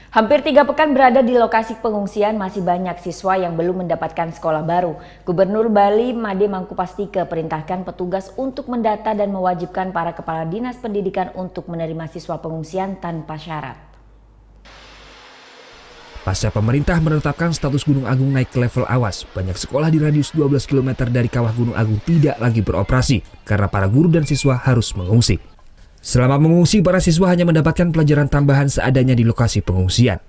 Hampir 3 pekan berada di lokasi pengungsian, masih banyak siswa yang belum mendapatkan sekolah baru. Gubernur Bali Made Mangkupastike perintahkan petugas untuk mendata dan mewajibkan para kepala dinas pendidikan untuk menerima siswa pengungsian tanpa syarat. Pasca pemerintah menetapkan status Gunung Agung naik ke level awas, banyak sekolah di radius 12 km dari kawah Gunung Agung tidak lagi beroperasi karena para guru dan siswa harus mengungsi. Selama mengungsi, para siswa hanya mendapatkan pelajaran tambahan seadanya di lokasi pengungsian.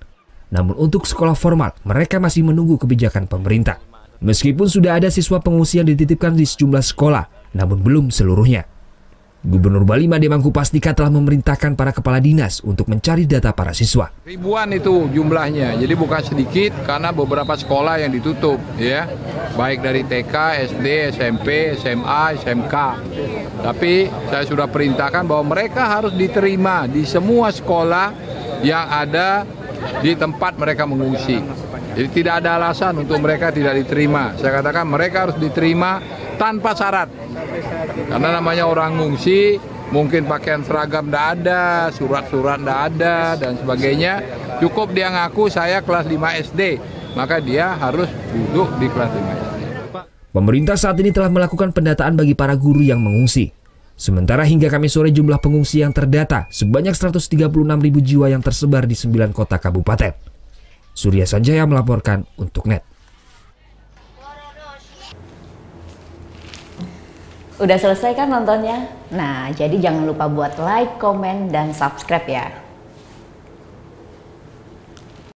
Namun untuk sekolah formal, mereka masih menunggu kebijakan pemerintah. Meskipun sudah ada siswa pengungsian dititipkan di sejumlah sekolah, namun belum seluruhnya. Gubernur Bali Made Mangkupastike telah memerintahkan para kepala dinas untuk mencari data para siswa. Ribuan itu jumlahnya, jadi bukan sedikit karena beberapa sekolah yang ditutup, ya, baik dari TK, SD, SMP, SMA, SMK. Tapi saya sudah perintahkan bahwa mereka harus diterima di semua sekolah yang ada di tempat mereka mengungsi. Jadi tidak ada alasan untuk mereka tidak diterima. Saya katakan mereka harus diterima tanpa syarat. Karena namanya orang ngungsi, mungkin pakaian seragam tidak ada, surat-surat tidak ada, dan sebagainya. Cukup dia ngaku saya kelas 5 SD, maka dia harus duduk di kelas 5 SD. Pemerintah saat ini telah melakukan pendataan bagi para guru yang mengungsi. Sementara hingga Kamis sore jumlah pengungsi yang terdata sebanyak 136.000 jiwa yang tersebar di 9 kota kabupaten. Surya Sanjaya melaporkan untuk NET. Udah selesai kan nontonnya? Nah, jadi jangan lupa buat like, komen, dan subscribe ya.